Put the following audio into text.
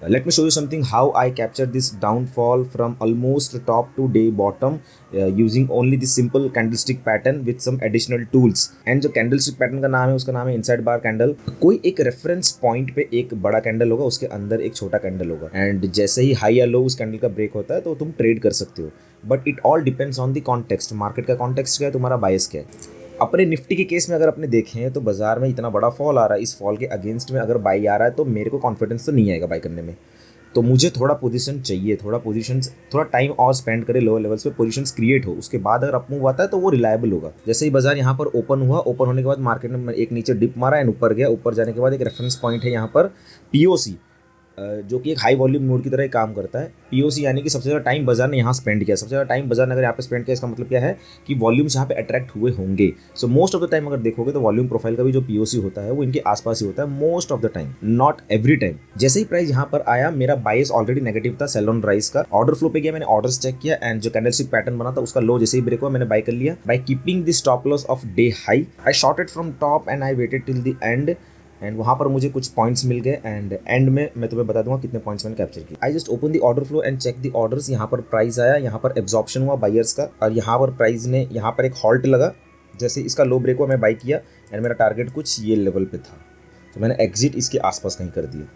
Let me show you something how I captured this downfall from almost top to day bottom using only this simple candlestick pattern with some additional tools. And जो candlestick pattern का नाम है उसका नाम है inside bar candle. कोई एक reference point पे एक बड़ा कैंडल होगा, उसके अंदर एक छोटा कैंडल होगा, एंड जैसे ही हाई या लो उस कैंडल का ब्रेक होता है तो तुम ट्रेड कर सकते हो. But it all depends on the context. Market का कॉन्टेक्स्ट क्या है, तुम्हारा बायस क्या है. अपने निफ्टी के केस में अगर अपने देखें तो बाजार में इतना बड़ा फॉल आ रहा है, इस फॉल के अगेंस्ट में अगर बाई आ रहा है तो मेरे को कॉन्फिडेंस तो नहीं आएगा बाई करने में. तो मुझे थोड़ा पोजीशन चाहिए, थोड़ा टाइम और स्पेंड करे लोअर लेवल्स पे, पोजीशंस क्रिएट हो, उसके बाद अगर अप मूव आता है तो वो रिलायबल होगा. जैसे ही बाजार यहाँ पर ओपन हुआ, ओपन होने के बाद मार्केट ने एक नीचे डिप मारा एंड ऊपर गया. ऊपर जाने के बाद एक रेफरेंस पॉइंट है यहाँ पर पीओसी, जो कि एक हाई वॉल्यूम नोड की तरह काम करता है. पीओसी यानी कि सबसे ज़्यादा टाइम बाजार ने यहाँ स्पेंड किया. सबसे ज़्यादा टाइम बाजार ने अगर यहाँ पे स्पेंड किया, इसका मतलब क्या है कि वॉल्यूम्स यहाँ पे अट्रैक्ट हुए होंगे. So most of the time अगर देखोगे तो वॉल्यूम प्रोफाइल का भी जो पीओसी होता है वो इनके आसपास ही होता है most of the time, not every time. जैसे ही प्राइस यहाँ पर आया, मेरा बायस ऑलरेडी नेगेटिव था सेल ऑन राइज का. ऑर्डर फ्लो पे गया, मैंने ऑर्डर्स चेक किया एंड जो कैंडलस्टिक पैटर्न बना था उसका लो जैसे ही ब्रेक हुआ मैंने बाय कर लिया. By keeping the stop loss of day high, I shorted from top and I waited till the end. And वहाँ पर मुझे कुछ पॉइंट्स मिल गए एंड एंड में मैं तुम्हें बता दूंगा कितने पॉइंट्स मैंने कैप्चर किए. I just open the order flow and check the orders. यहाँ पर प्राइस आया, यहाँ पर एब्जॉर्प्शन हुआ बायर्स का, और यहाँ पर प्राइस ने यहाँ पर एक हॉल्ट लगा. जैसे इसका लो ब्रेक हुआ मैं बाई किया एंड मेरा टारगेट कुछ ये लेवल पे था, तो मैंने एग्जिट इसके आसपास कहीं कर दिया.